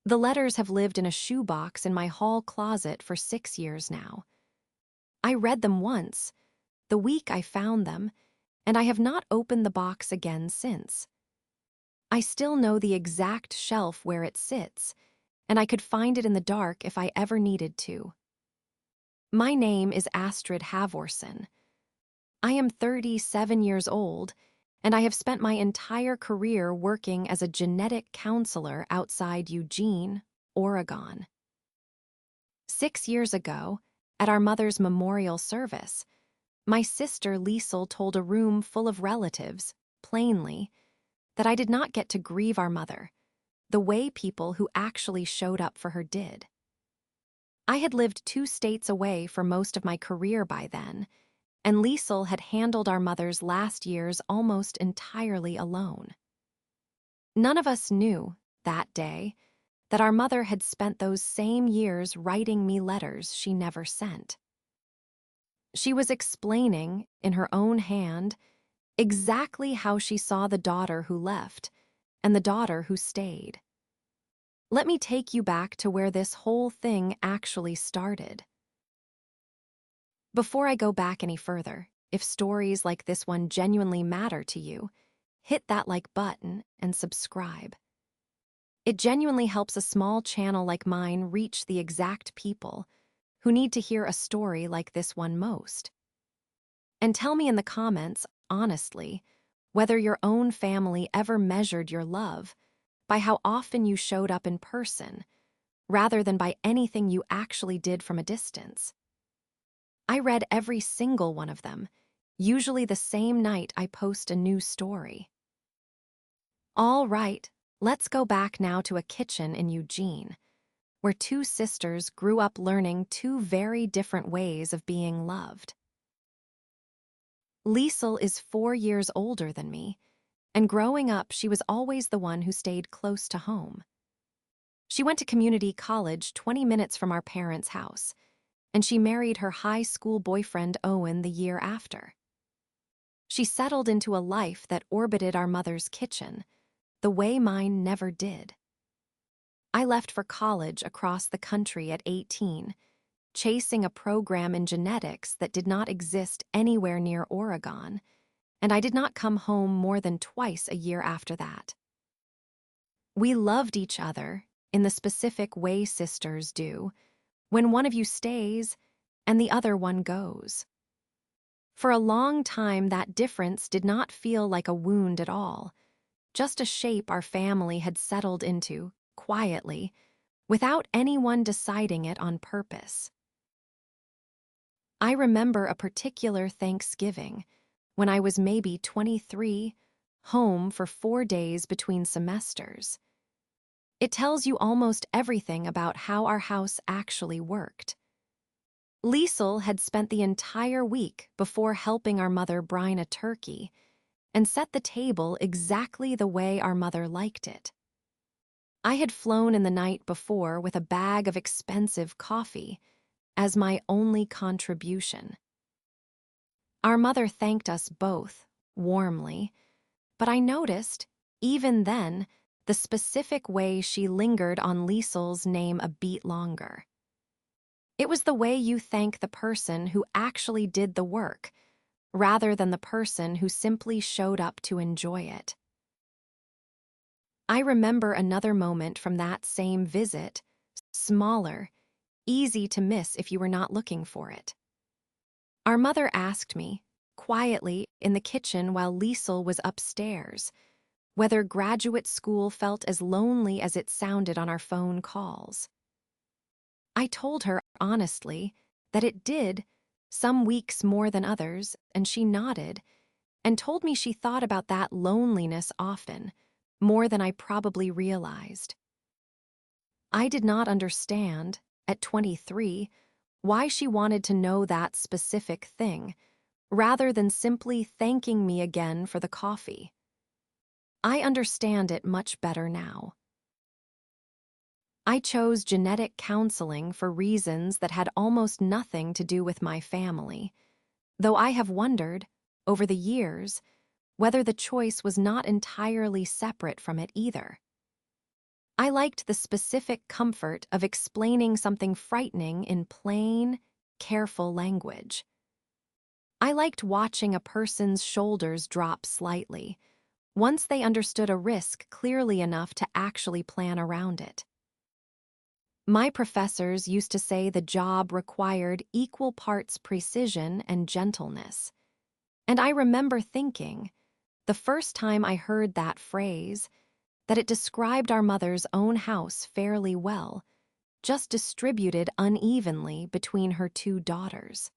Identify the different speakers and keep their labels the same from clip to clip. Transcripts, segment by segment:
Speaker 1: The letters have lived in a shoebox in my hall closet for 6 years now. I read them once, the week I found them, and I have not opened the box again since. I still know the exact shelf where it sits, and I could find it in the dark if I ever needed to. My name is Astrid Halvorsen. I am 37 years old, and I have spent my entire career working as a genetic counselor outside Eugene, Oregon. 6 years ago, at our mother's memorial service, my sister Liesel told a room full of relatives, plainly, that I did not get to grieve our mother, the way people who actually showed up for her did. I had lived 2 states away for most of my career by then, and Liesel had handled our mother's last years almost entirely alone. None of us knew, that day, that our mother had spent those same years writing me letters she never sent. She was explaining, in her own hand, exactly how she saw the daughter who left and the daughter who stayed. Let me take you back to where this whole thing actually started. Before I go back any further, if stories like this one genuinely matter to you, hit that like button and subscribe. It genuinely helps a small channel like mine reach the exact people who need to hear a story like this one most. And tell me in the comments, honestly, whether your own family ever measured your love by how often you showed up in person, rather than by anything you actually did from a distance. I read every single one of them, usually the same night I post a new story. All right, let's go back now to a kitchen in Eugene, where 2 sisters grew up learning 2 very different ways of being loved. Liesel is 4 years older than me, and growing up she was always the one who stayed close to home. She went to community college 20 minutes from our parents' house, and she married her high school boyfriend Owen the year after. She settled into a life that orbited our mother's kitchen, the way mine never did. I left for college across the country at 18, chasing a program in genetics that did not exist anywhere near Oregon, and I did not come home more than twice a year after that. We loved each other in the specific way sisters do, when one of you stays and the other one goes. For a long time, that difference did not feel like a wound at all, just a shape our family had settled into, quietly, without anyone deciding it on purpose. I remember a particular Thanksgiving, when I was maybe 23, home for 4 days between semesters. It tells you almost everything about how our house actually worked. Liesel had spent the entire week before helping our mother brine a turkey and set the table exactly the way our mother liked it. I had flown in the night before with a bag of expensive coffee as my only contribution. Our mother thanked us both, warmly, but I noticed, even then, the specific way she lingered on Liesel's name a beat longer. It was the way you thank the person who actually did the work, rather than the person who simply showed up to enjoy it. I remember another moment from that same visit, smaller, easy to miss if you were not looking for it. Our mother asked me, quietly in the kitchen while Liesel was upstairs, whether graduate school felt as lonely as it sounded on our phone calls. I told her, honestly, that it did, some weeks more than others, and she nodded, and told me she thought about that loneliness often, more than I probably realized. I did not understand, at 23, why she wanted to know that specific thing, rather than simply thanking me again for the coffee. I understand it much better now. I chose genetic counseling for reasons that had almost nothing to do with my family, though I have wondered, over the years, whether the choice was not entirely separate from it either. I liked the specific comfort of explaining something frightening in plain, careful language. I liked watching a person's shoulders drop slightly, once they understood a risk clearly enough to actually plan around it. My professors used to say the job required equal parts precision and gentleness. And I remember thinking, the first time I heard that phrase, that it described our mother's own house fairly well, just distributed unevenly between her two daughters.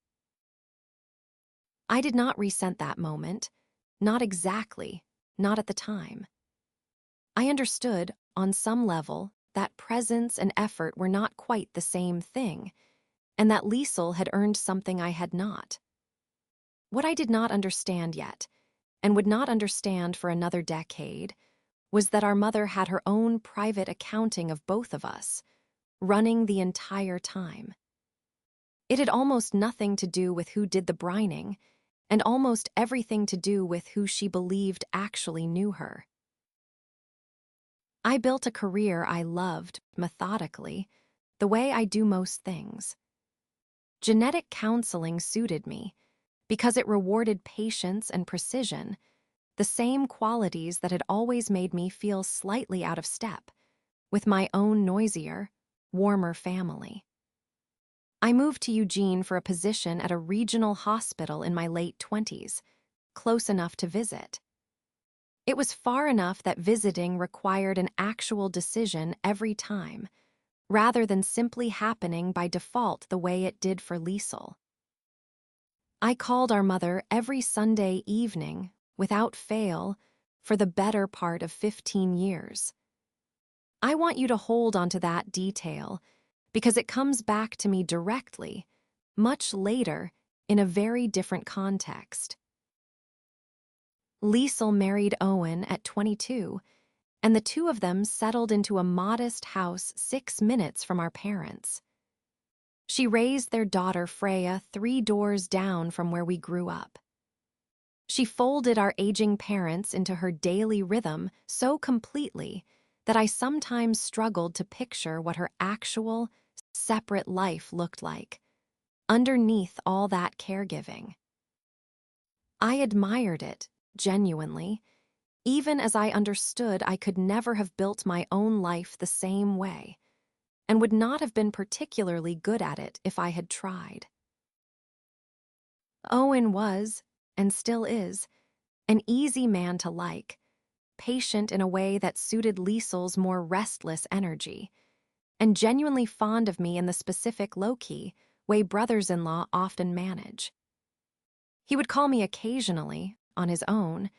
Speaker 1: I did not resent that moment, not exactly, not at the time. I understood, on some level, that presence and effort were not quite the same thing, and that Liesel had earned something I had not. What I did not understand yet, and would not understand for another decade, was that our mother had her own private accounting of both of us, running the entire time. It had almost nothing to do with who did the brining, and almost everything to do with who she believed actually knew her. I built a career I loved, methodically, the way I do most things. Genetic counseling suited me because it rewarded patience and precision, the same qualities that had always made me feel slightly out of step with my own noisier, warmer family. I moved to Eugene for a position at a regional hospital in my late 20s, close enough to visit. It was far enough that visiting required an actual decision every time, rather than simply happening by default the way it did for Liesel. I called our mother every Sunday evening, without fail, for the better part of 15 years. I want you to hold onto that detail because it comes back to me directly, much later, in a very different context. Liesel married Owen at 22, and the two of them settled into a modest house 6 minutes from our parents. She raised their daughter Freya 3 doors down from where we grew up. She folded our aging parents into her daily rhythm so completely that I sometimes struggled to picture what her actual, separate life looked like, underneath all that caregiving. I admired it, genuinely, even as I understood I could never have built my own life the same way, and would not have been particularly good at it if I had tried. Owen was, and still is, an easy man to like, patient in a way that suited Liesel's more restless energy, and genuinely fond of me in the specific low-key way brothers-in-law often manage. He would call me occasionally, on his own,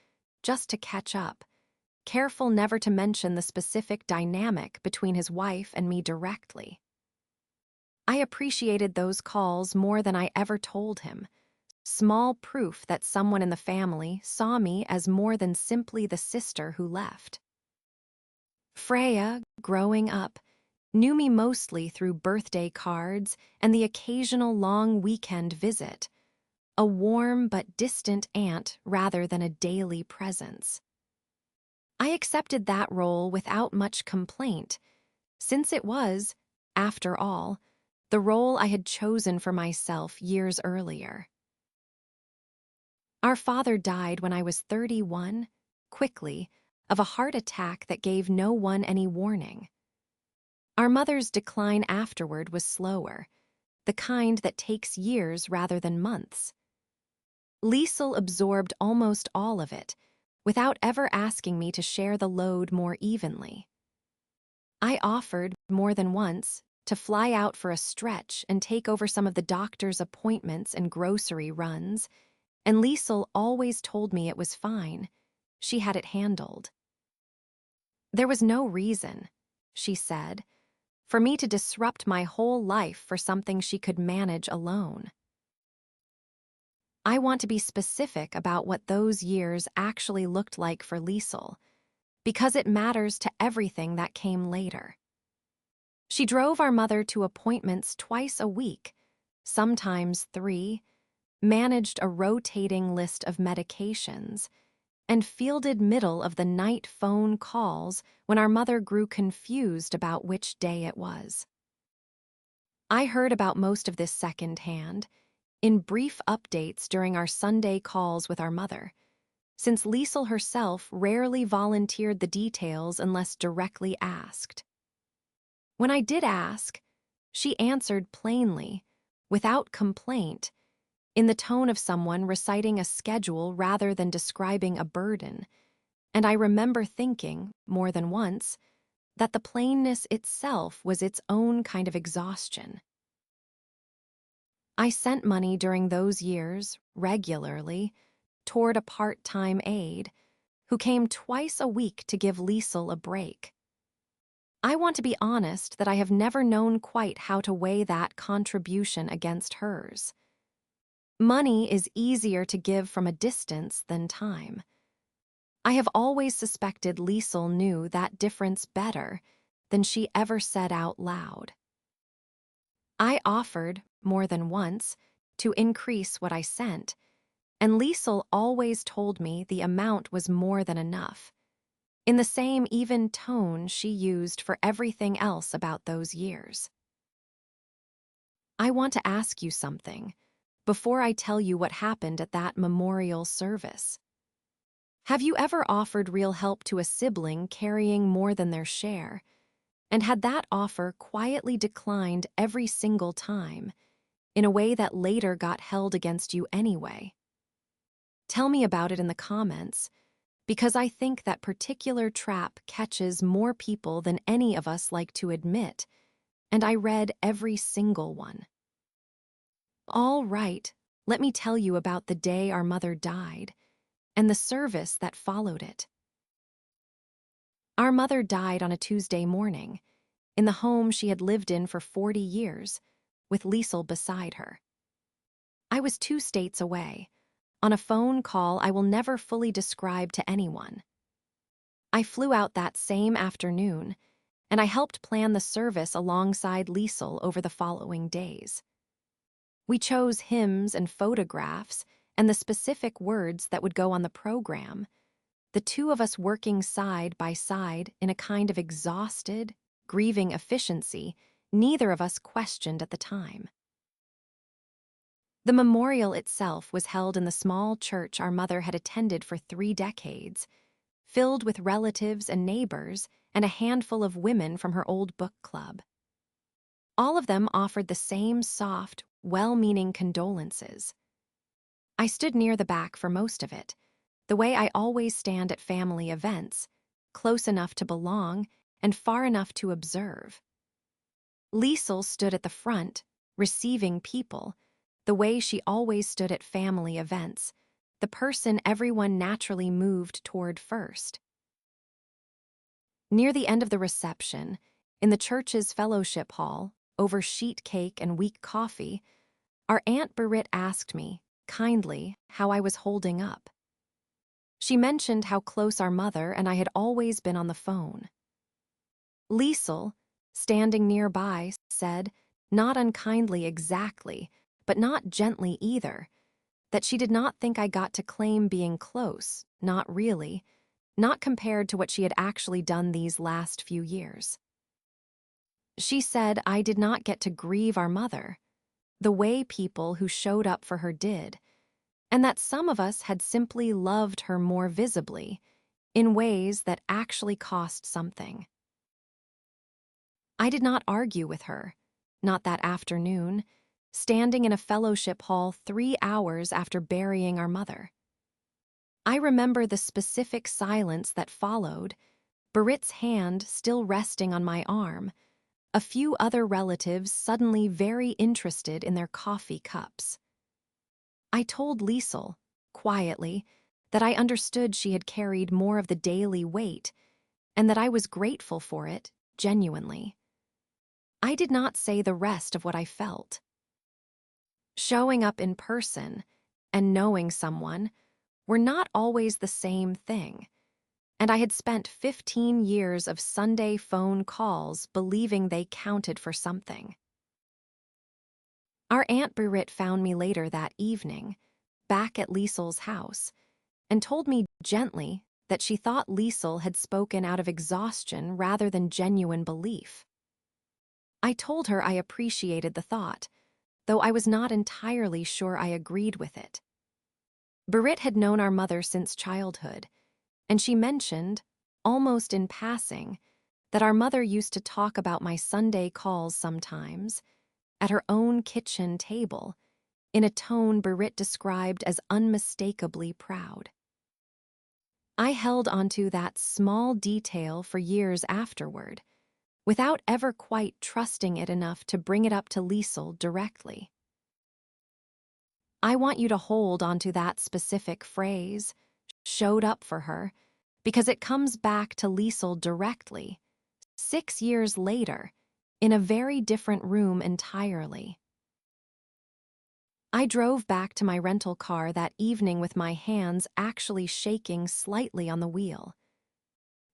Speaker 1: just to catch up, careful never to mention the specific dynamic between his wife and me directly. I appreciated those calls more than I ever told him, small proof that someone in the family saw me as more than simply the sister who left. Freya, growing up, knew me mostly through birthday cards and the occasional long weekend visit, a warm but distant aunt rather than a daily presence. I accepted that role without much complaint, since it was, after all, the role I had chosen for myself years earlier. Our father died when I was 31, quickly, of a heart attack that gave no one any warning. Our mother's decline afterward was slower, the kind that takes years rather than months. Liesel absorbed almost all of it, without ever asking me to share the load more evenly. I offered, more than once, to fly out for a stretch and take over some of the doctor's appointments and grocery runs, and Liesel always told me it was fine. She had it handled. There was no reason, she said, for me to disrupt my whole life for something she could manage alone. I want to be specific about what those years actually looked like for Liesel, because it matters to everything that came later. She drove our mother to appointments twice a week, sometimes 3, managed a rotating list of medications, and fielded middle of the night phone calls when our mother grew confused about which day it was. I heard about most of this secondhand, in brief updates during our Sunday calls with our mother, since Liesel herself rarely volunteered the details unless directly asked. When I did ask, she answered plainly, without complaint, in the tone of someone reciting a schedule rather than describing a burden, and I remember thinking, more than once, that the plainness itself was its own kind of exhaustion. I sent money during those years, regularly, toward a part-time aide, who came twice a week to give Liesel a break. I want to be honest that I have never known quite how to weigh that contribution against hers. Money is easier to give from a distance than time. I have always suspected Liesel knew that difference better than she ever said out loud. I offered, more than once, to increase what I sent, and Liesel always told me the amount was more than enough, in the same even tone she used for everything else about those years. I want to ask you something before I tell you what happened at that memorial service. Have you ever offered real help to a sibling carrying more than their share, and had that offer quietly declined every single time, in a way that later got held against you anyway? Tell me about it in the comments, because I think that particular trap catches more people than any of us like to admit, and I read every single one. All right, let me tell you about the day our mother died, and the service that followed it. Our mother died on a Tuesday morning, in the home she had lived in for 40 years, with Liesel beside her. I was 2 states away, on a phone call I will never fully describe to anyone. I flew out that same afternoon, and I helped plan the service alongside Liesel over the following days. We chose hymns and photographs and the specific words that would go on the program, the two of us working side by side in a kind of exhausted, grieving efficiency neither of us questioned at the time. The memorial itself was held in the small church our mother had attended for 3 decades, filled with relatives and neighbors and a handful of women from her old book club. All of them offered the same soft, well-meaning condolences. I stood near the back for most of it, the way I always stand at family events, close enough to belong and far enough to observe. Liesel stood at the front, receiving people, the way she always stood at family events, the person everyone naturally moved toward first. Near the end of the reception, in the church's fellowship hall, over sheet cake and weak coffee, our Aunt Berit asked me, kindly, how I was holding up. She mentioned how close our mother and I had always been on the phone. Liesel, standing nearby, said, not unkindly exactly, but not gently either, that she did not think I got to claim being close, not really, not compared to what she had actually done these last few years. She said I did not get to grieve our mother, the way people who showed up for her did, and that some of us had simply loved her more visibly, in ways that actually cost something. I did not argue with her, not that afternoon, standing in a fellowship hall 3 hours after burying our mother. I remember the specific silence that followed, Berit's hand still resting on my arm, a few other relatives suddenly very interested in their coffee cups. I told Liesel, quietly, that I understood she had carried more of the daily weight, and that I was grateful for it, genuinely. I did not say the rest of what I felt. Showing up in person and knowing someone were not always the same thing, and I had spent 15 years of Sunday phone calls believing they counted for something. Our Aunt Berit found me later that evening, back at Liesel's house, and told me gently that she thought Liesel had spoken out of exhaustion rather than genuine belief. I told her I appreciated the thought, though I was not entirely sure I agreed with it. Berit had known our mother since childhood, and she mentioned, almost in passing, that our mother used to talk about my Sunday calls sometimes, at her own kitchen table, in a tone Berit described as unmistakably proud. I held onto that small detail for years afterward, without ever quite trusting it enough to bring it up to Liesel directly. I want you to hold onto that specific phrase, showed up for her, because it comes back to Liesel directly, 6 years later, in a very different room entirely. I drove back to my rental car that evening with my hands actually shaking slightly on the wheel.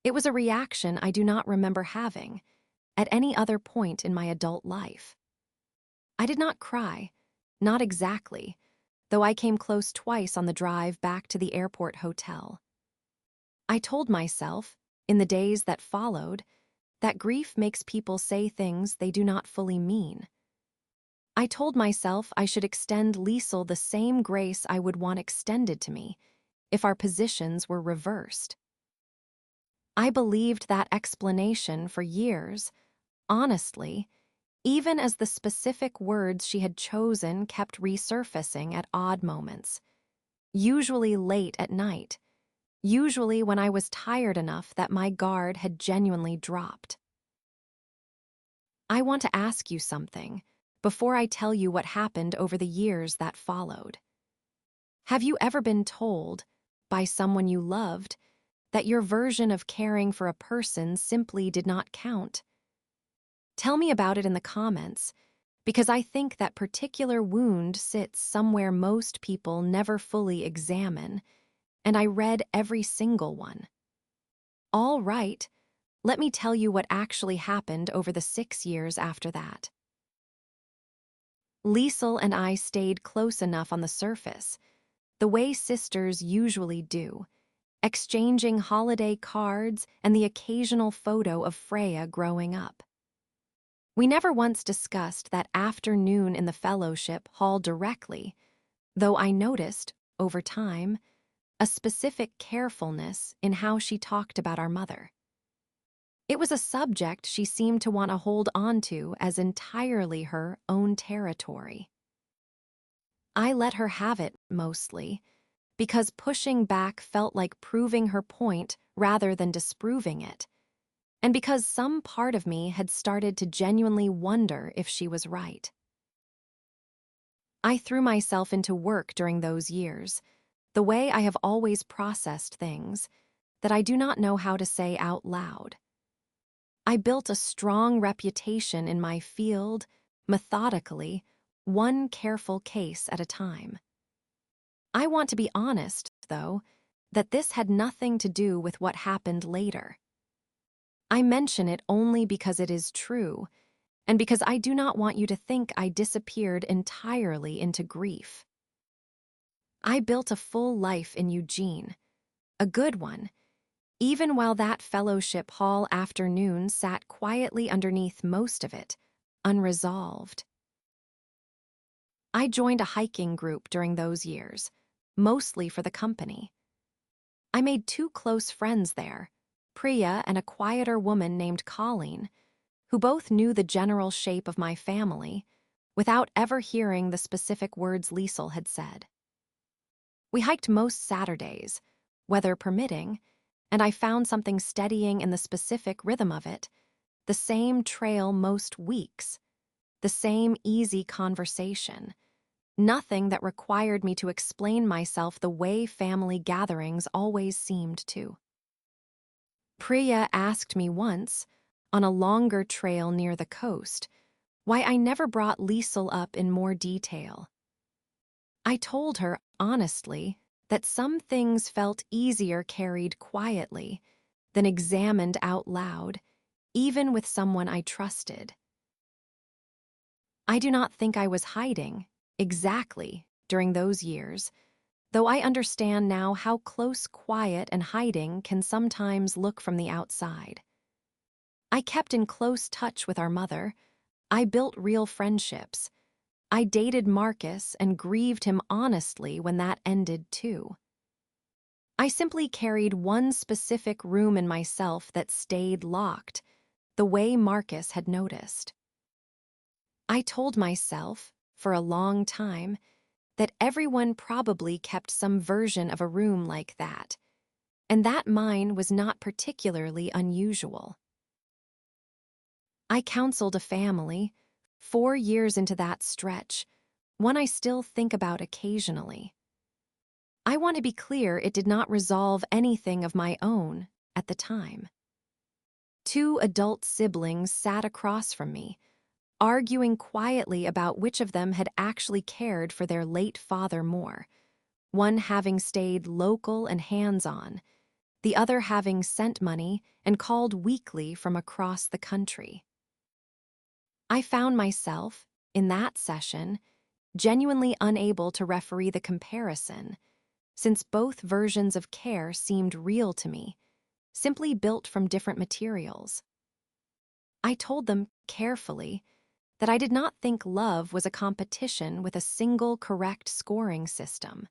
Speaker 1: It was a reaction I do not remember having at any other point in my adult life. I did not cry, not exactly, though I came close twice on the drive back to the airport hotel. I told myself, in the days that followed, that grief makes people say things they do not fully mean. I told myself I should extend Liesel the same grace I would want extended to me if our positions were reversed. I believed that explanation for years, honestly, even as the specific words she had chosen kept resurfacing at odd moments, usually late at night, usually when I was tired enough that my guard had genuinely dropped. I want to ask you something before I tell you what happened over the years that followed. Have you ever been told, by someone you loved, that your version of caring for a person simply did not count? Tell me about it in the comments, because I think that particular wound sits somewhere most people never fully examine, and I read every single one. All right, let me tell you what actually happened over the 6 years after that. Liesel and I stayed close enough on the surface, the way sisters usually do, exchanging holiday cards and the occasional photo of Freya growing up. We never once discussed that afternoon in the fellowship hall directly, though I noticed, over time, a specific carefulness in how she talked about our mother. It was a subject she seemed to want to hold on to as entirely her own territory. I let her have it, mostly, because pushing back felt like proving her point rather than disproving it, and because some part of me had started to genuinely wonder if she was right. I threw myself into work during those years, the way I have always processed things, that I do not know how to say out loud. I built a strong reputation in my field, methodically, one careful case at a time. I want to be honest, though, that this had nothing to do with what happened later. I mention it only because it is true, and because I do not want you to think I disappeared entirely into grief. I built a full life in Eugene, a good one, even while that fellowship hall afternoon sat quietly underneath most of it, unresolved. I joined a hiking group during those years, mostly for the company. I made 2 close friends there, Priya and a quieter woman named Colleen, who both knew the general shape of my family without ever hearing the specific words Liesel had said. We hiked most Saturdays, weather permitting, and I found something steadying in the specific rhythm of it, the same trail most weeks, the same easy conversation, nothing that required me to explain myself the way family gatherings always seemed to. Priya asked me once, on a longer trail near the coast, why I never brought Liesel up in more detail. I told her, honestly, that some things felt easier carried quietly than examined out loud, even with someone I trusted. I do not think I was hiding, exactly, during those years, though I understand now how close quiet and hiding can sometimes look from the outside. I kept in close touch with our mother. I built real friendships. I dated Marcus and grieved him honestly when that ended too. I simply carried one specific room in myself that stayed locked, the way Marcus had noticed. I told myself, for a long time, that everyone probably kept some version of a room like that, and that mine was not particularly unusual. I counseled a family, 4 years into that stretch, one I still think about occasionally. I want to be clear, it did not resolve anything of my own at the time. 2 adult siblings sat across from me, arguing quietly about which of them had actually cared for their late father more, one having stayed local and hands-on, the other having sent money and called weekly from across the country. I found myself, in that session, genuinely unable to referee the comparison, since both versions of care seemed real to me, simply built from different materials. I told them carefully that I did not think love was a competition with a single correct scoring system.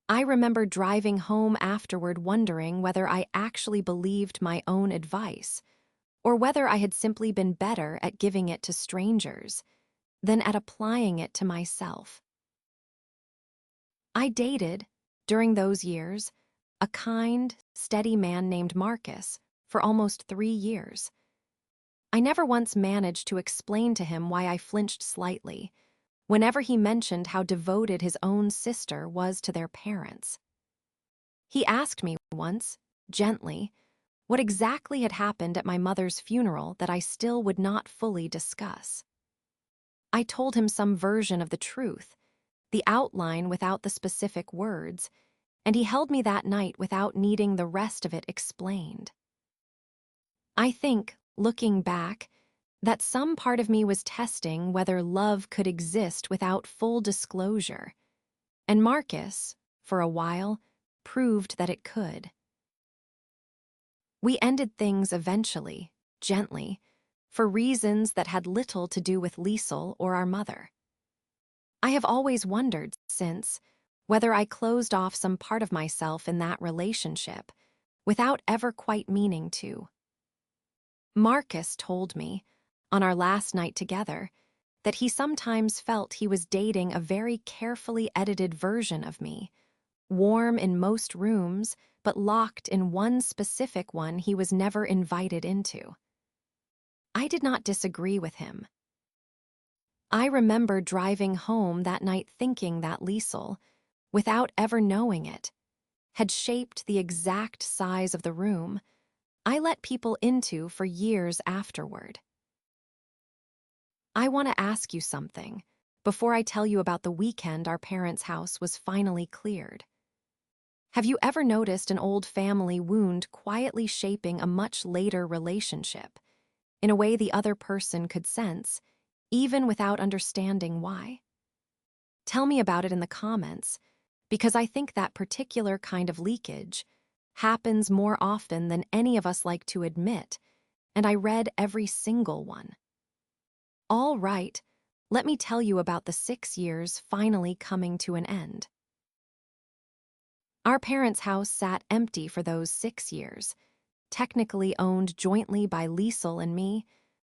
Speaker 1: I remember driving home afterward wondering whether I actually believed my own advice, or whether I had simply been better at giving it to strangers than at applying it to myself. I dated, during those years, a kind, steady man named Marcus for almost 3 years. I never once managed to explain to him why I flinched slightly whenever he mentioned how devoted his own sister was to their parents. He asked me once, gently, what exactly had happened at my mother's funeral that I still would not fully discuss. I told him some version of the truth, the outline without the specific words, and he held me that night without needing the rest of it explained. I think, looking back, that some part of me was testing whether love could exist without full disclosure, and Marcus, for a while, proved that it could. We ended things eventually, gently, for reasons that had little to do with Liesel or our mother. I have always wondered since whether I closed off some part of myself in that relationship without ever quite meaning to. Marcus told me, on our last night together, that he sometimes felt he was dating a very carefully edited version of me, warm in most rooms, but locked in one specific one he was never invited into. I did not disagree with him. I remember driving home that night thinking that Liesel, without ever knowing it, had shaped the exact size of the room I let people into for years afterward. I want to ask you something before I tell you about the weekend our parents' house was finally cleared. Have you ever noticed an old family wound quietly shaping a much later relationship, in a way the other person could sense, even without understanding why? Tell me about it in the comments, because I think that particular kind of leakage happens more often than any of us like to admit, and I read every single one. All right, let me tell you about the 6 years finally coming to an end. Our parents' house sat empty for those 6 years, technically owned jointly by Liesel and me,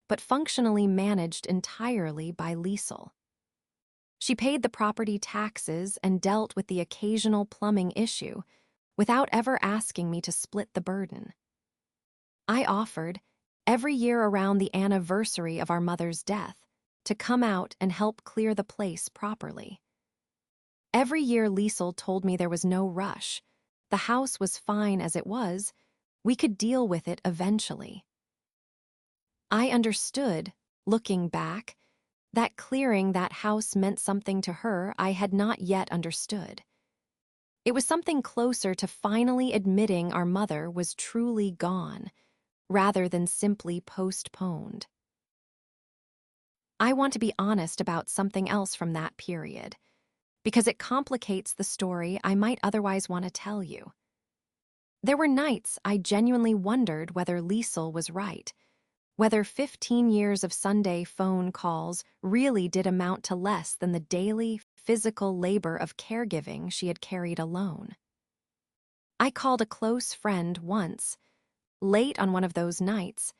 Speaker 1: but functionally managed entirely by Liesel. She paid the property taxes and dealt with the occasional plumbing issue without ever asking me to split the burden. I offered, every year around the anniversary of our mother's death, to come out and help clear the place properly. Every year Liesel told me there was no rush. The house was fine as it was. We could deal with it eventually. I understood, looking back, that clearing that house meant something to her I had not yet understood. It was something closer to finally admitting our mother was truly gone, rather than simply postponed. I want to be honest about something else from that period, because it complicates the story I might otherwise want to tell you. There were nights I genuinely wondered whether Liesel was right, whether 15 years of Sunday phone calls really did amount to less than the daily, physical labor of caregiving she had carried alone. I called a close friend once, late on one of those nights,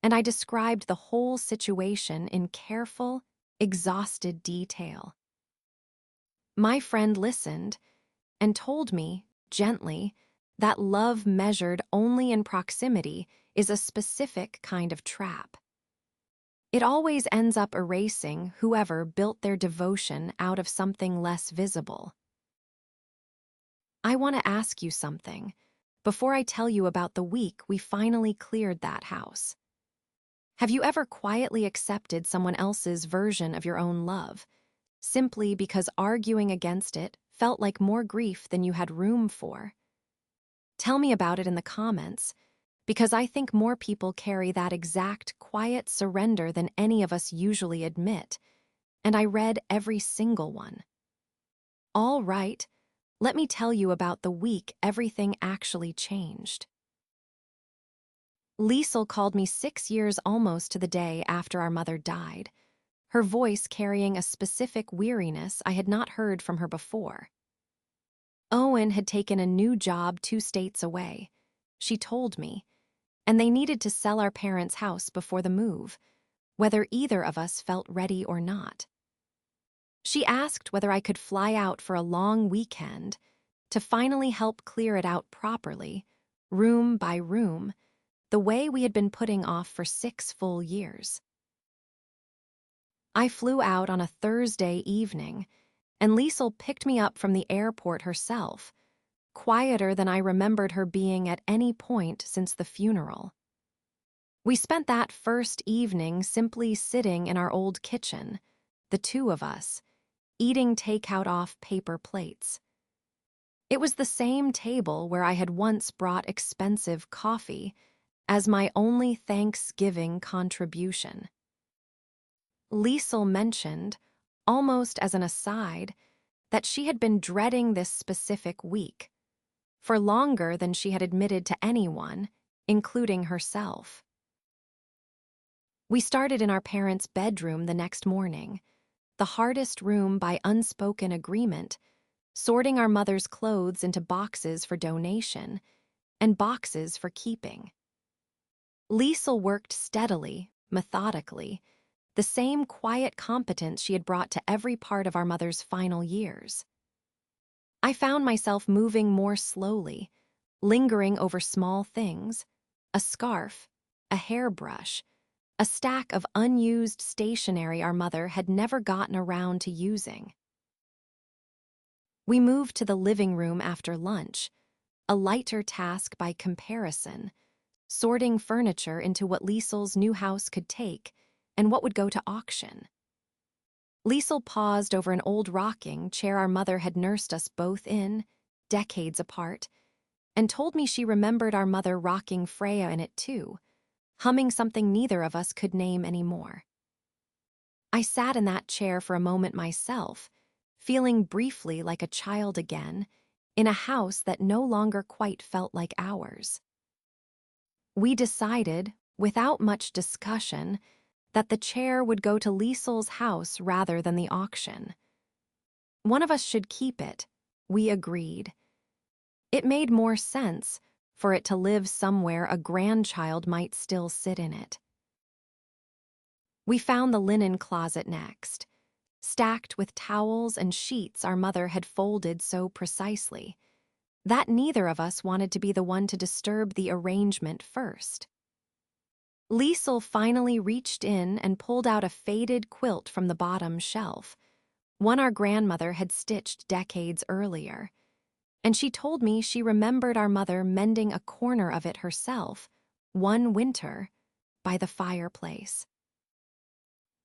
Speaker 1: and I described the whole situation in careful, exhausted detail. My friend listened and told me, gently, that love measured only in proximity is a specific kind of trap. It always ends up erasing whoever built their devotion out of something less visible. I want to ask you something before I tell you about the week we finally cleared that house. Have you ever quietly accepted someone else's version of your own love, simply because arguing against it felt like more grief than you had room for? Tell me about it in the comments, because I think more people carry that exact quiet surrender than any of us usually admit, and I read every single one. All right, let me tell you about the week everything actually changed. Liesel called me 6 years almost to the day after our mother died, her voice carrying a specific weariness I had not heard from her before. Owen had taken a new job 2 states away, she told me, and they needed to sell our parents' house before the move, whether either of us felt ready or not. She asked whether I could fly out for a long weekend to finally help clear it out properly, room by room, the way we had been putting off for 6 full years. I flew out on a Thursday evening, and Liesel picked me up from the airport herself, quieter than I remembered her being at any point since the funeral. We spent that first evening simply sitting in our old kitchen, the two of us, eating takeout off paper plates. It was the same table where I had once brought expensive coffee as my only Thanksgiving contribution. Liesel mentioned, almost as an aside, that she had been dreading this specific week, for longer than she had admitted to anyone, including herself. We started in our parents' bedroom the next morning, the hardest room by unspoken agreement, sorting our mother's clothes into boxes for donation and boxes for keeping. Liesel worked steadily, methodically, the same quiet competence she had brought to every part of our mother's final years. I found myself moving more slowly, lingering over small things, a scarf, a hairbrush, a stack of unused stationery our mother had never gotten around to using. We moved to the living room after lunch, a lighter task by comparison, sorting furniture into what Liesel's new house could take and what would go to auction. Liesel paused over an old rocking chair our mother had nursed us both in, decades apart, and told me she remembered our mother rocking Freya in it too, humming something neither of us could name anymore. I sat in that chair for a moment myself, feeling briefly like a child again, in a house that no longer quite felt like ours. We decided, without much discussion, that the chair would go to Liesel's house rather than the auction. One of us should keep it, we agreed. It made more sense for it to live somewhere a grandchild might still sit in it. We found the linen closet next, stacked with towels and sheets our mother had folded so precisely that neither of us wanted to be the one to disturb the arrangement first. Liesel finally reached in and pulled out a faded quilt from the bottom shelf, one our grandmother had stitched decades earlier, and she told me she remembered our mother mending a corner of it herself, one winter, by the fireplace.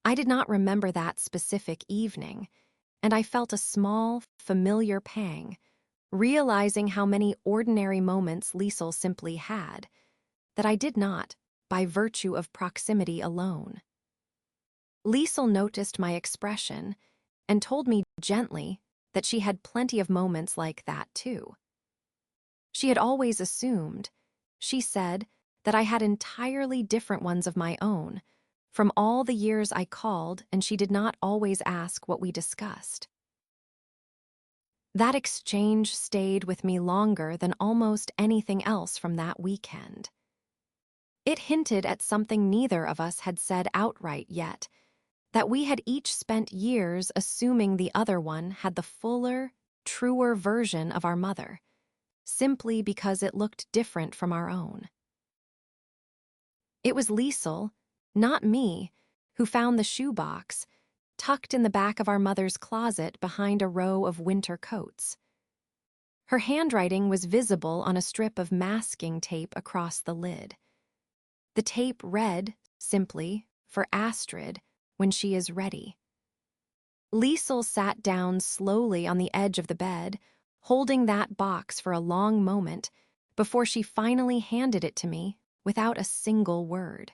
Speaker 1: I did not remember that specific evening, and I felt a small, familiar pang, realizing how many ordinary moments Liesel simply had, that I did not, by virtue of proximity alone. Liesel noticed my expression and told me gently that she had plenty of moments like that too. She had always assumed, she said, that I had entirely different ones of my own, from all the years I called, and she did not always ask what we discussed. That exchange stayed with me longer than almost anything else from that weekend. It hinted at something neither of us had said outright yet, that we had each spent years assuming the other one had the fuller, truer version of our mother, simply because it looked different from our own. It was Liesel, not me, who found the shoebox, tucked in the back of our mother's closet behind a row of winter coats. Her handwriting was visible on a strip of masking tape across the lid. The tape read, simply, for Astrid, when she is ready. Liesel sat down slowly on the edge of the bed, holding that box for a long moment before she finally handed it to me without a single word.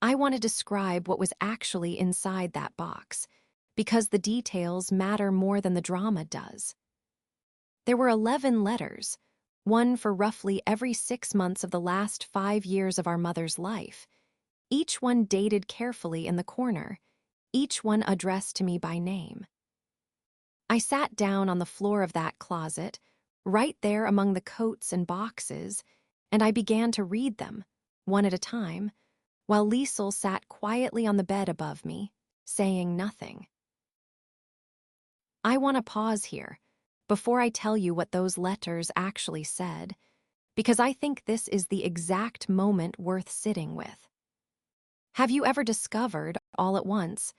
Speaker 1: I want to describe what was actually inside that box, because the details matter more than the drama does. There were 11 letters, one for roughly every 6 months of the last 5 years of our mother's life, each one dated carefully in the corner, each one addressed to me by name. I sat down on the floor of that closet, right there among the coats and boxes, and I began to read them, one at a time, while Liesel sat quietly on the bed above me, saying nothing. I want to pause here, before I tell you what those letters actually said, because I think this is the exact moment worth sitting with. Have you ever discovered, all at once,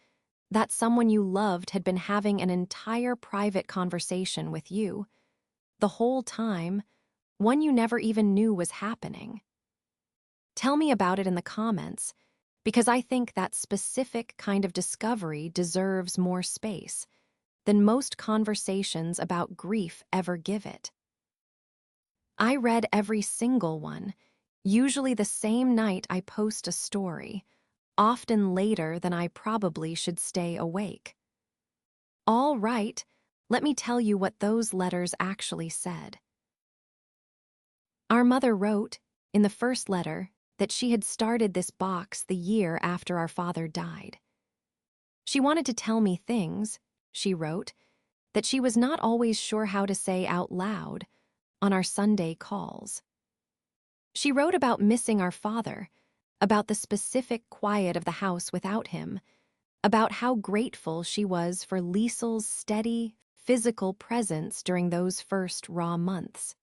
Speaker 1: that someone you loved had been having an entire private conversation with you, the whole time, one you never even knew was happening? Tell me about it in the comments, because I think that specific kind of discovery deserves more space than most conversations about grief ever give it. I read every single one, usually the same night I post a story, often later than I probably should stay awake. All right, let me tell you what those letters actually said. Our mother wrote, in the first letter, that she had started this box the year after our father died. She wanted to tell me things, she wrote, that she was not always sure how to say out loud on our Sunday calls. She wrote about missing our father, about the specific quiet of the house without him, about how grateful she was for Liesel's steady, physical presence during those first raw months.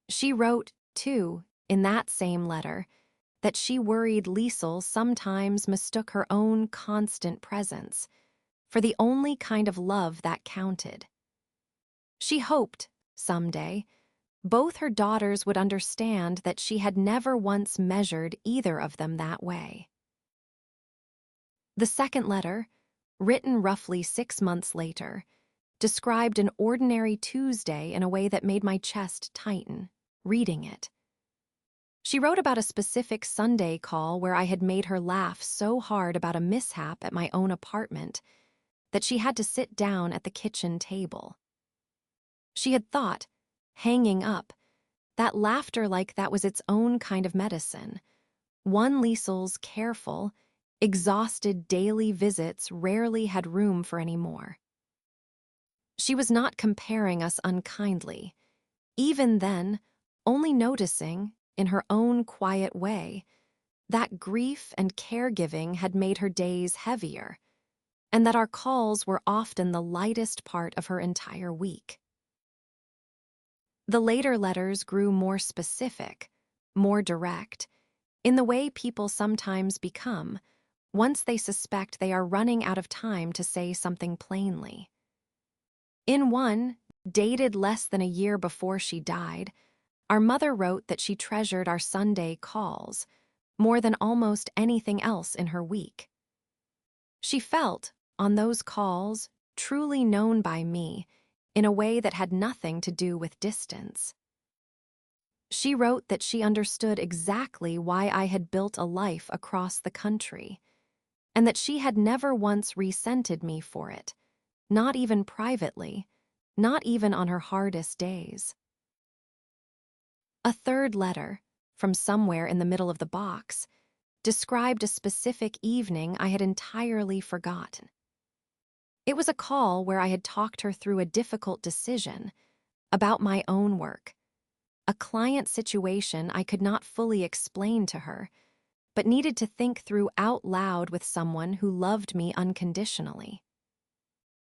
Speaker 1: She wrote, too, in that same letter, that she worried Liesel sometimes mistook her own constant presence for the only kind of love that counted. She hoped, someday, both her daughters would understand that she had never once measured either of them that way. The second letter, written roughly 6 months later, described an ordinary Tuesday in a way that made my chest tighten, reading it. She wrote about a specific Sunday call where I had made her laugh so hard about a mishap at my own apartment that she had to sit down at the kitchen table. She had thought, hanging up, that laughter like that was its own kind of medicine, one Liesel's careful, exhausted daily visits rarely had room for any more. She was not comparing us unkindly, even then, only noticing, in her own quiet way, that grief and caregiving had made her days heavier, and that our calls were often the lightest part of her entire week. The later letters grew more specific, more direct, in the way people sometimes become, once they suspect they are running out of time to say something plainly. In one, dated less than a year before she died, our mother wrote that she treasured our Sunday calls more than almost anything else in her week. She felt, on those calls, truly known by me in a way that had nothing to do with distance. She wrote that she understood exactly why I had built a life across the country, and that she had never once resented me for it, not even privately, not even on her hardest days. A third letter, from somewhere in the middle of the box, described a specific evening I had entirely forgotten. It was a call where I had talked her through a difficult decision about my own work, a client situation I could not fully explain to her, but needed to think through out loud with someone who loved me unconditionally.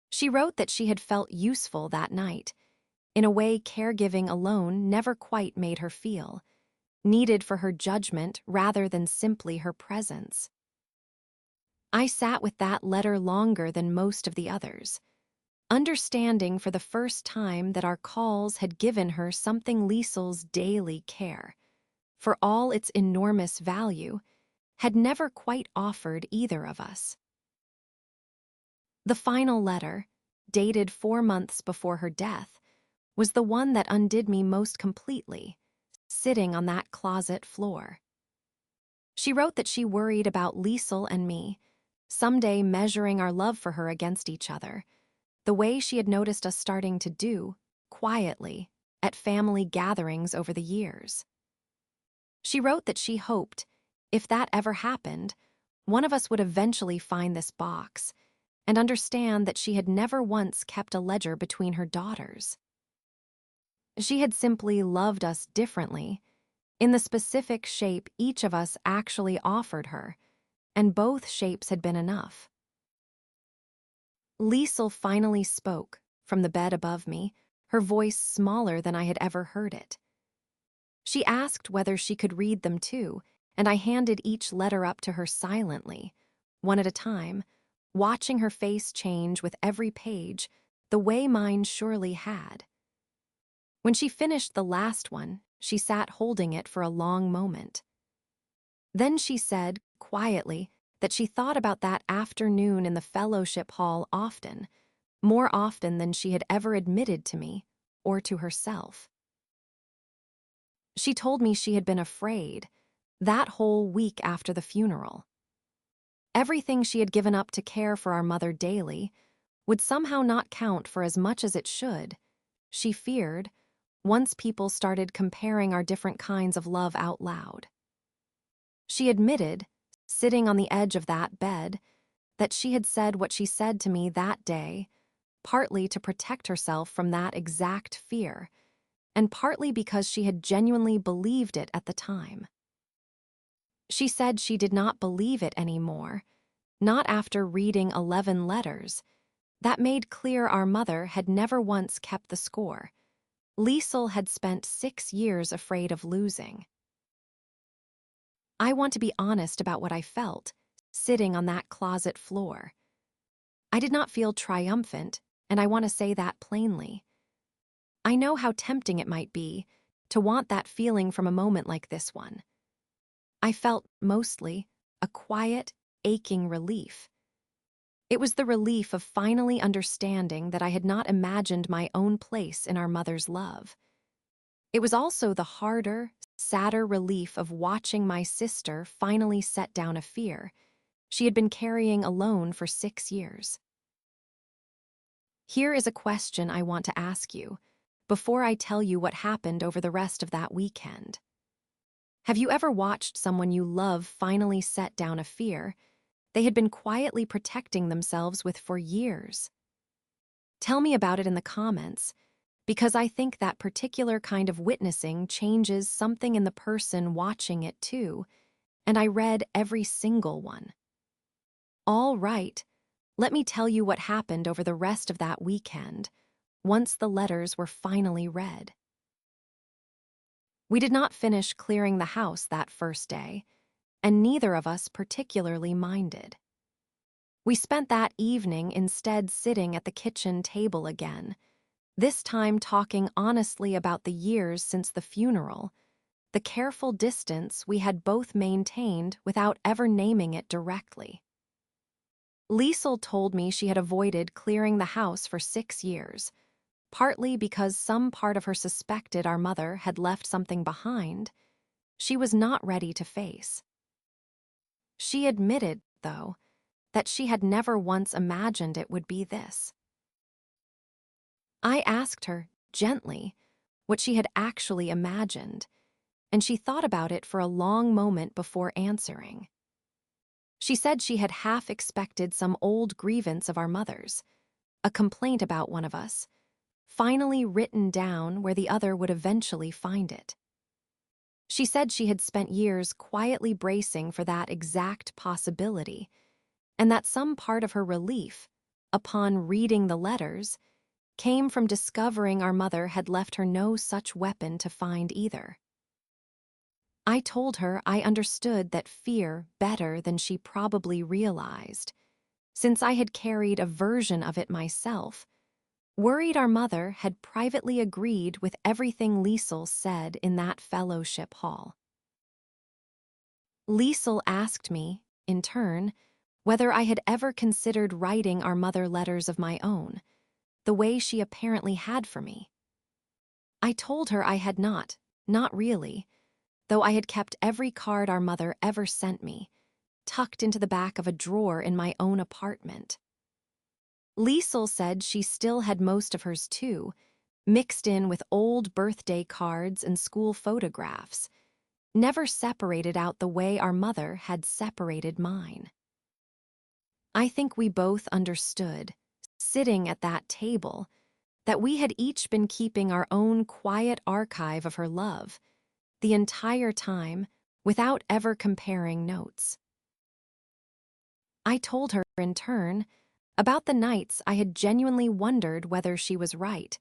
Speaker 1: She wrote that she had felt useful that night, in a way caregiving alone never quite made her feel, needed for her judgment rather than simply her presence. I sat with that letter longer than most of the others, understanding for the first time that our calls had given her something Liesel's daily care, for all its enormous value, had never quite offered either of us. The final letter, dated 4 months before her death, was the one that undid me most completely, sitting on that closet floor. She wrote that she worried about Liesel and me, someday measuring our love for her against each other, the way she had noticed us starting to do, quietly, at family gatherings over the years. She wrote that she hoped, if that ever happened, one of us would eventually find this box and understand that she had never once kept a ledger between her daughters. She had simply loved us differently, in the specific shape each of us actually offered her, and both shapes had been enough. Liesel finally spoke, from the bed above me, her voice smaller than I had ever heard it. She asked whether she could read them too, and I handed each letter up to her silently, one at a time, watching her face change with every page, the way mine surely had. When she finished the last one, she sat holding it for a long moment. Then she said, quietly, that she thought about that afternoon in the fellowship hall often, more often than she had ever admitted to me or to herself. She told me she had been afraid, that whole week after the funeral. Everything she had given up to care for our mother daily would somehow not count for as much as it should, she feared, once people started comparing our different kinds of love out loud. She admitted, sitting on the edge of that bed, that she had said what she said to me that day, partly to protect herself from that exact fear, and partly because she had genuinely believed it at the time. She said she did not believe it anymore, not after reading 11 letters, that made clear our mother had never once kept the score. Liesel had spent 6 years afraid of losing. I want to be honest about what I felt, sitting on that closet floor. I did not feel triumphant, and I want to say that plainly. I know how tempting it might be to want that feeling from a moment like this one. I felt, mostly, a quiet, aching relief. It was the relief of finally understanding that I had not imagined my own place in our mother's love. It was also the harder, sadder relief of watching my sister finally set down a fear she had been carrying alone for 6 years. Here is a question I want to ask you, before I tell you what happened over the rest of that weekend. Have you ever watched someone you love finally set down a fear they had been quietly protecting themselves with for years? Tell me about it in the comments, because I think that particular kind of witnessing changes something in the person watching it too, and I read every single one. All right, let me tell you what happened over the rest of that weekend, once the letters were finally read. We did not finish clearing the house that first day, and neither of us particularly minded. We spent that evening instead sitting at the kitchen table again, this time talking honestly about the years since the funeral, the careful distance we had both maintained without ever naming it directly. Liesel told me she had avoided clearing the house for 6 years, partly because some part of her suspected our mother had left something behind she was not ready to face. She admitted, though, that she had never once imagined it would be this. I asked her, gently, what she had actually imagined, and she thought about it for a long moment before answering. She said she had half expected some old grievance of our mother's, a complaint about one of us, finally written down where the other would eventually find it. She said she had spent years quietly bracing for that exact possibility, and that some part of her relief, upon reading the letters, came from discovering our mother had left her no such weapon to find either. I told her I understood that fear better than she probably realized, since I had carried a version of it myself, worried our mother had privately agreed with everything Liesel said in that fellowship hall. Liesel asked me, in turn, whether I had ever considered writing our mother letters of my own, the way she apparently had for me. I told her I had not really, though I had kept every card our mother ever sent me, tucked into the back of a drawer in my own apartment. Liesel said she still had most of hers too, mixed in with old birthday cards and school photographs, never separated out the way our mother had separated mine. I think we both understood, sitting at that table, that we had each been keeping our own quiet archive of her love, the entire time, without ever comparing notes. I told her, in turn, about the nights I had genuinely wondered whether she was right,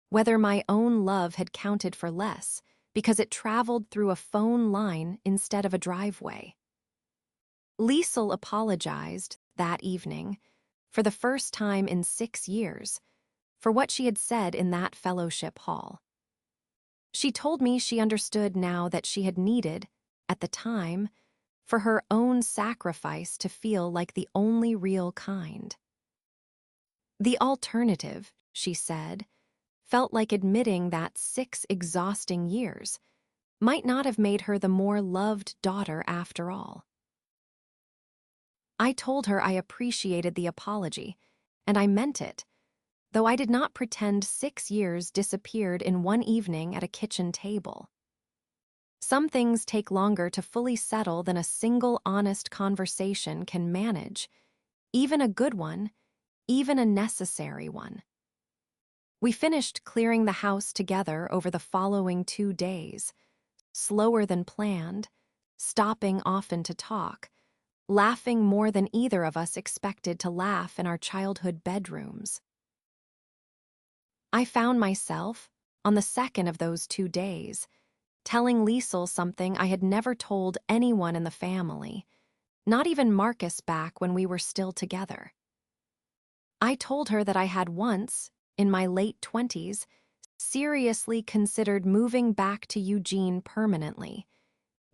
Speaker 1: whether my own love had counted for less because it traveled through a phone line instead of a driveway. Liesel apologized that evening, for the first time in 6 years, for what she had said in that fellowship hall. She told me she understood now that she had needed, at the time, for her own sacrifice to feel like the only real kind. The alternative, she said, felt like admitting that 6 exhausting years might not have made her the more loved daughter after all. I told her I appreciated the apology, and I meant it, though I did not pretend 6 years disappeared in one evening at a kitchen table. Some things take longer to fully settle than a single honest conversation can manage, even a good one, even a necessary one. We finished clearing the house together over the following 2 days, slower than planned, stopping often to talk, laughing more than either of us expected to laugh in our childhood bedrooms. I found myself, on the second of those 2 days, telling Liesel something I had never told anyone in the family, not even Marcus back when we were still together. I told her that I had once, in my late 20s, seriously considered moving back to Eugene permanently,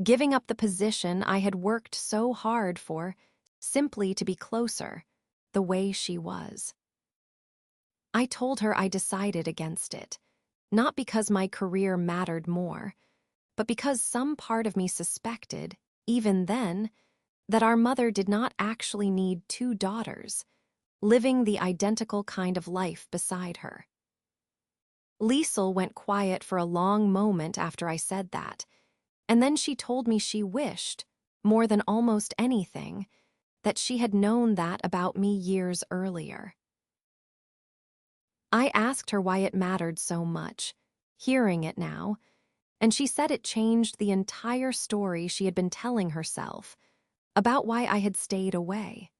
Speaker 1: giving up the position I had worked so hard for simply to be closer, the way she was. I told her I decided against it, not because my career mattered more, but because some part of me suspected, even then, that our mother did not actually need 2 daughters, living the identical kind of life beside her. Liesel went quiet for a long moment after I said that, and then she told me she wished, more than almost anything, that she had known that about me years earlier. I asked her why it mattered so much, hearing it now, and she said it changed the entire story she had been telling herself about why I had stayed away.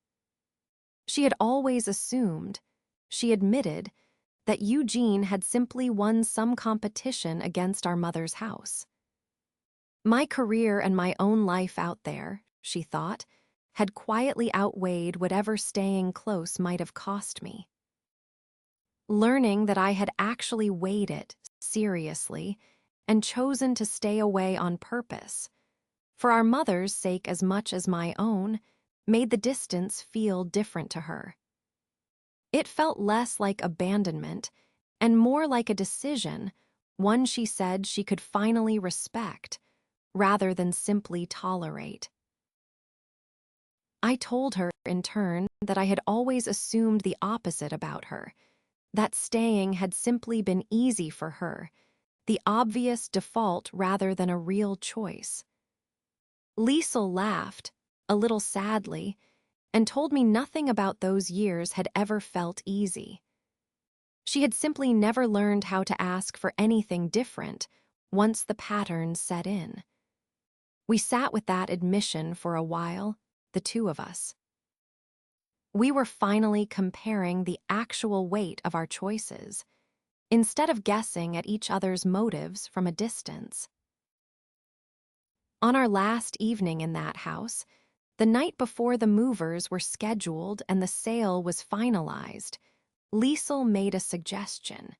Speaker 1: She had always assumed, she admitted, that Eugene had simply won some competition against our mother's house. My career and my own life out there, she thought, had quietly outweighed whatever staying close might have cost me. Learning that I had actually weighed it seriously and chosen to stay away on purpose, for our mother's sake as much as my own, made the distance feel different to her. It felt less like abandonment and more like a decision, one she said she could finally respect, rather than simply tolerate. I told her, in turn, that I had always assumed the opposite about her, that staying had simply been easy for her, the obvious default rather than a real choice. Liesel laughed, a little sadly, and told me nothing about those years had ever felt easy. She had simply never learned how to ask for anything different once the patterns set in. We sat with that admission for a while, the two of us. We were finally comparing the actual weight of our choices, instead of guessing at each other's motives from a distance. On our last evening in that house, the night before the movers were scheduled and the sale was finalized, Liesel made a suggestion.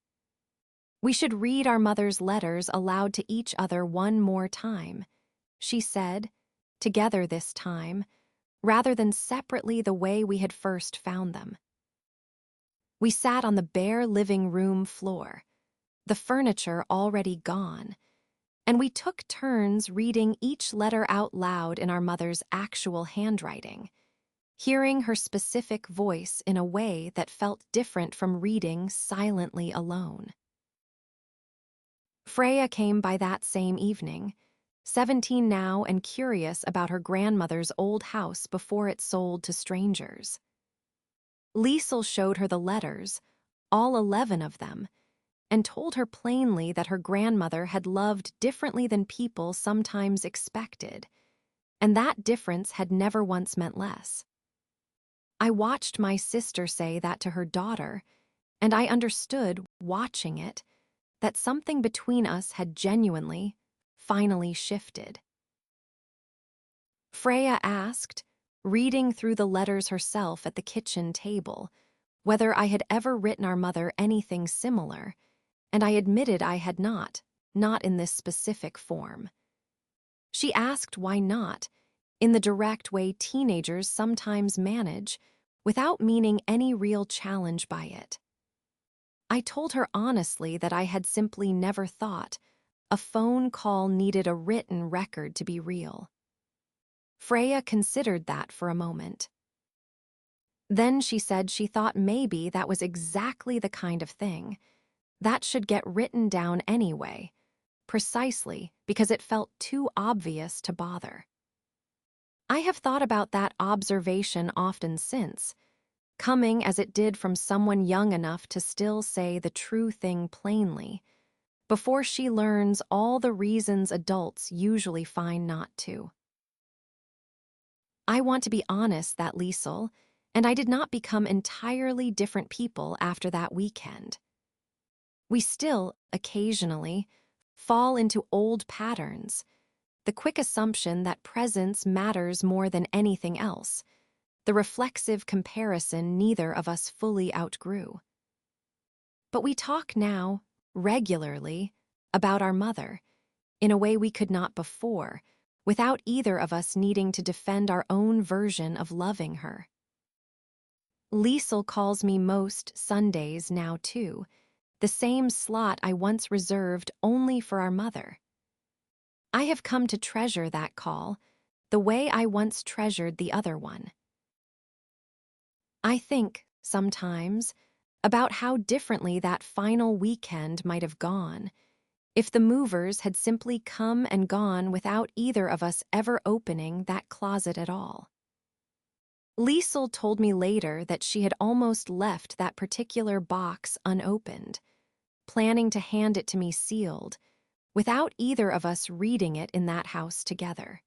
Speaker 1: We should read our mother's letters aloud to each other one more time, she said, together this time, rather than separately the way we had first found them. We sat on the bare living room floor, the furniture already gone, and we took turns reading each letter out loud in our mother's actual handwriting, hearing her specific voice in a way that felt different from reading silently alone. Freya came by that same evening, 17 now and curious about her grandmother's old house before it sold to strangers. Liesel showed her the letters, all 11 of them, and told her plainly that her grandmother had loved differently than people sometimes expected, and that difference had never once meant less. I watched my sister say that to her daughter, and I understood, watching it, that something between us had genuinely, finally shifted. Freya asked, reading through the letters herself at the kitchen table, whether I had ever written our mother anything similar, and I admitted I had not in this specific form. She asked why not, in the direct way teenagers sometimes manage, without meaning any real challenge by it. I told her honestly that I had simply never thought a phone call needed a written record to be real. Freya considered that for a moment. Then she said she thought maybe that was exactly the kind of thing that should get written down anyway, precisely because it felt too obvious to bother. I have thought about that observation often since, coming as it did from someone young enough to still say the true thing plainly, before she learns all the reasons adults usually find not to. I want to be honest that Liesel and I did not become entirely different people after that weekend. We still, occasionally, fall into old patterns, the quick assumption that presence matters more than anything else, the reflexive comparison neither of us fully outgrew. But we talk now, regularly, about our mother, in a way we could not before, without either of us needing to defend our own version of loving her. Liesel calls me most Sundays now, too, the same slot I once reserved only for our mother. I have come to treasure that call, the way I once treasured the other one. I think, sometimes, about how differently that final weekend might have gone if the movers had simply come and gone without either of us ever opening that closet at all. Liesel told me later that she had almost left that particular box unopened, planning to hand it to me sealed, without either of us reading it in that house together.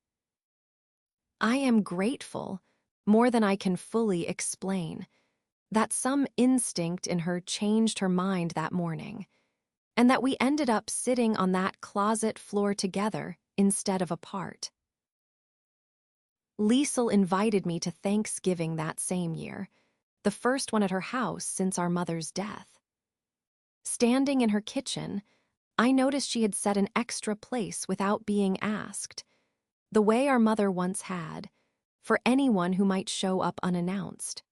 Speaker 1: I am grateful, more than I can fully explain, that some instinct in her changed her mind that morning, and that we ended up sitting on that closet floor together instead of apart. Liesel invited me to Thanksgiving that same year, the first one at her house since our mother's death. Standing in her kitchen, I noticed she had set an extra place without being asked, the way our mother once had, for anyone who might show up unannounced.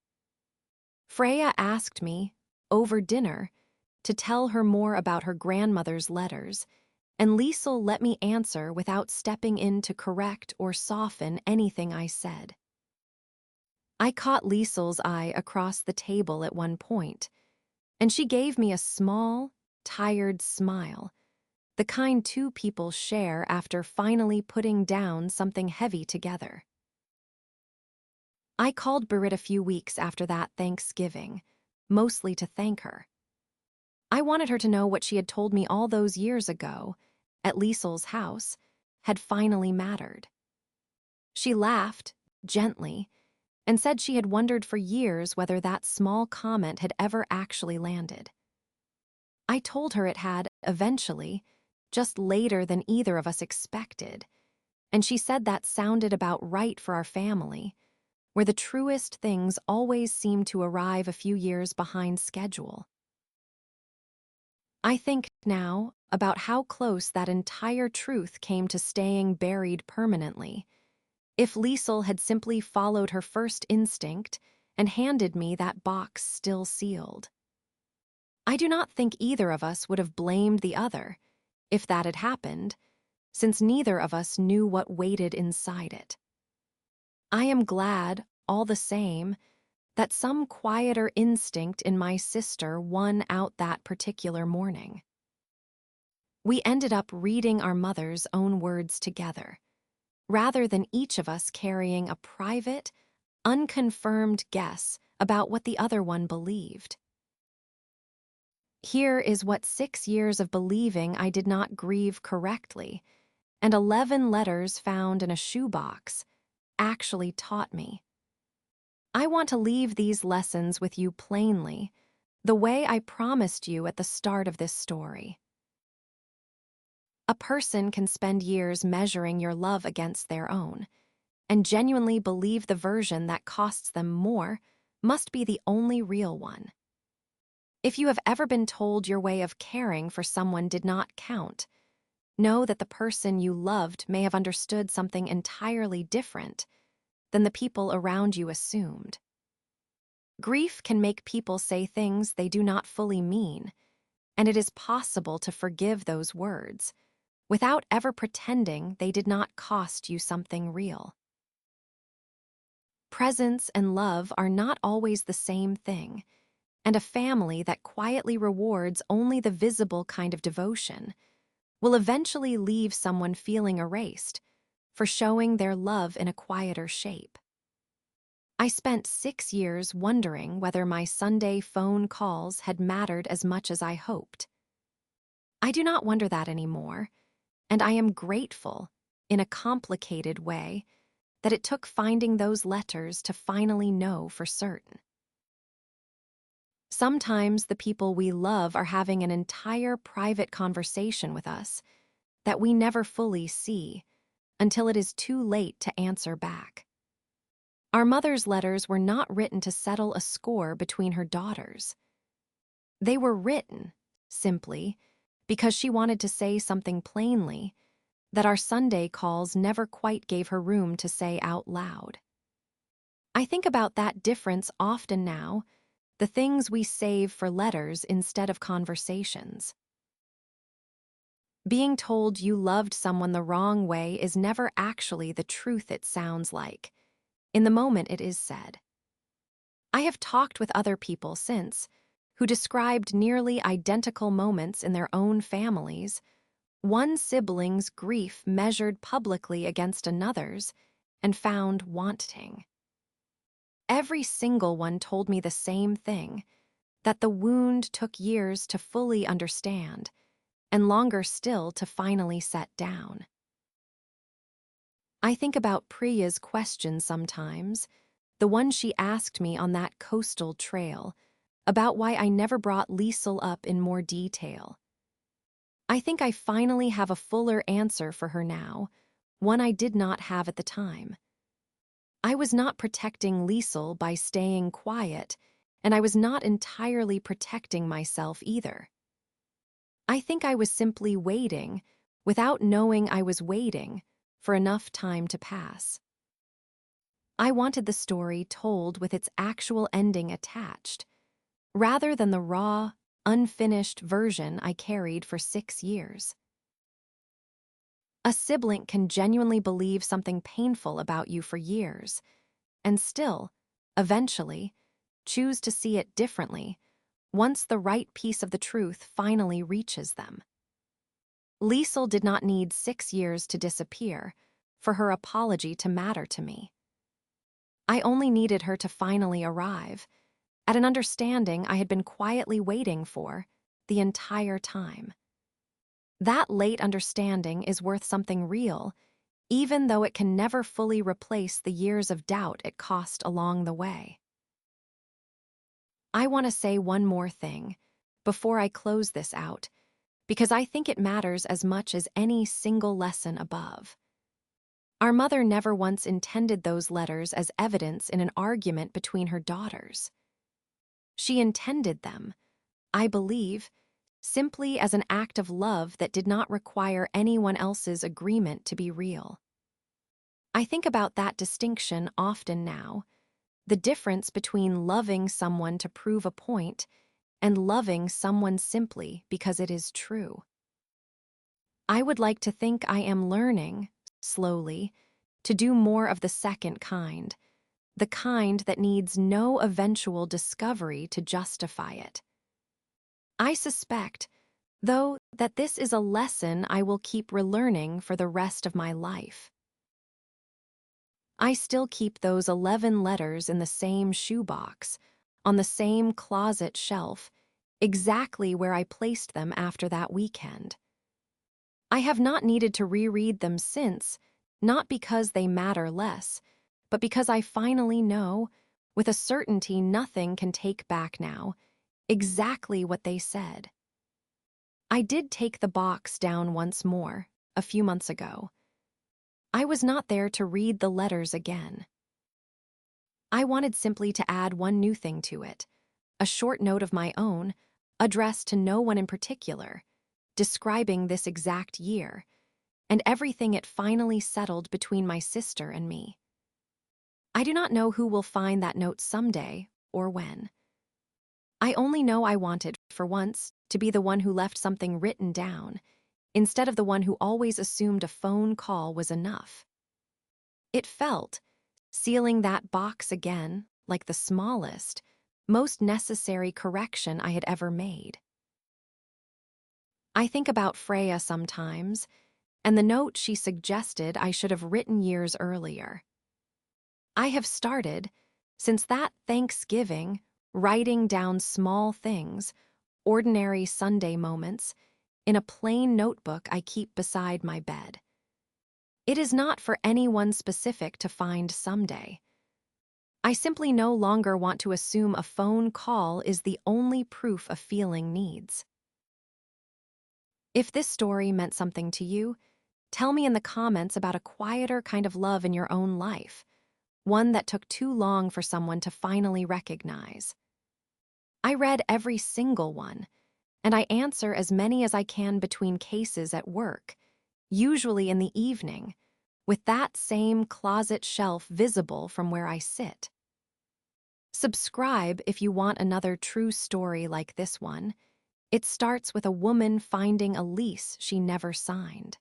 Speaker 1: Freya asked me, over dinner, to tell her more about her grandmother's letters, and Liesel let me answer without stepping in to correct or soften anything I said. I caught Liesel's eye across the table at one point, And she gave me a small, tired smile, the kind two people share after finally putting down something heavy together. I called Berit a few weeks after that Thanksgiving, mostly to thank her. I wanted her to know what she had told me all those years ago, at Liesel's house, had finally mattered. She laughed, gently, and said she had wondered for years whether that small comment had ever actually landed. I told her it had, eventually, just later than either of us expected, and she said that sounded about right for our family, where the truest things always seem to arrive a few years behind schedule. I think now about how close that entire truth came to staying buried permanently, if Liesel had simply followed her first instinct and handed me that box still sealed. I do not think either of us would have blamed the other, if that had happened, since neither of us knew what waited inside it. I am glad, all the same, that some quieter instinct in my sister won out that particular morning. We ended up reading our mother's own words together, rather than each of us carrying a private, unconfirmed guess about what the other one believed. Here is what 6 years of believing I did not grieve correctly, and 11 letters found in a shoebox, actually taught me. I want to leave these lessons with you plainly, the way I promised you at the start of this story. A person can spend years measuring your love against their own, and genuinely believe the version that costs them more must be the only real one. If you have ever been told your way of caring for someone did not count, know that the person you loved may have understood something entirely different than the people around you assumed. Grief can make people say things they do not fully mean, and it is possible to forgive those words without ever pretending they did not cost you something real. Presence and love are not always the same thing, and a family that quietly rewards only the visible kind of devotion will eventually leave someone feeling erased for showing their love in a quieter shape. I spent 6 years wondering whether my Sunday phone calls had mattered as much as I hoped. I do not wonder that anymore, and I am grateful, in a complicated way, that it took finding those letters to finally know for certain. Sometimes the people we love are having an entire private conversation with us that we never fully see until it is too late to answer back. Our mother's letters were not written to settle a score between her daughters. They were written, simply, because she wanted to say something plainly that our Sunday calls never quite gave her room to say out loud. I think about that difference often now, the things we save for letters instead of conversations. Being told you loved someone the wrong way is never actually the truth it sounds like. In the moment it is said. I have talked with other people since, who described nearly identical moments in their own families, one sibling's grief measured publicly against another's, and found wanting. Every single one told me the same thing, that the wound took years to fully understand, and longer still to finally set down. I think about Priya's question sometimes, the one she asked me on that coastal trail, about why I never brought Liesel up in more detail. I think I finally have a fuller answer for her now, one I did not have at the time. I was not protecting Liesel by staying quiet, and I was not entirely protecting myself either. I think I was simply waiting, without knowing I was waiting, for enough time to pass. I wanted the story told with its actual ending attached, rather than the raw, unfinished version I carried for 6 years. A sibling can genuinely believe something painful about you for years, and still, eventually, choose to see it differently once the right piece of the truth finally reaches them. Liesel did not need 6 years to disappear for her apology to matter to me. I only needed her to finally arrive, at an understanding I had been quietly waiting for the entire time. That late understanding is worth something real, even though it can never fully replace the years of doubt it cost along the way. I want to say one more thing before I close this out, because I think it matters as much as any single lesson above. Our mother never once intended those letters as evidence in an argument between her daughters. She intended them, I believe, simply as an act of love that did not require anyone else's agreement to be real. I think about that distinction often now, the difference between loving someone to prove a point and loving someone simply because it is true. I would like to think I am learning, slowly, to do more of the second kind, the kind that needs no eventual discovery to justify it. I suspect, though, that this is a lesson I will keep relearning for the rest of my life. I still keep those 11 letters in the same shoebox, on the same closet shelf, exactly where I placed them after that weekend. I have not needed to reread them since, not because they matter less, but because I finally know, with a certainty nothing can take back now, exactly what they said. I did take the box down once more, a few months ago. I was not there to read the letters again. I wanted simply to add one new thing to it, a short note of my own, addressed to no one in particular, describing this exact year, and everything it finally settled between my sister and me. I do not know who will find that note someday or when. I only know I wanted, for once, to be the one who left something written down, instead of the one who always assumed a phone call was enough. It felt, sealing that box again, like the smallest, most necessary correction I had ever made. I think about Freya sometimes, and the note she suggested I should have written years earlier. I have started, since that Thanksgiving, writing down small things, ordinary Sunday moments, in a plain notebook I keep beside my bed. It is not for anyone specific to find someday. I simply no longer want to assume a phone call is the only proof a feeling needs. If this story meant something to you, tell me in the comments about a quieter kind of love in your own life, one that took too long for someone to finally recognize. I read every single one, and I answer as many as I can between cases at work, usually in the evening, with that same closet shelf visible from where I sit. Subscribe if you want another true story like this one. It starts with a woman finding a lease she never signed.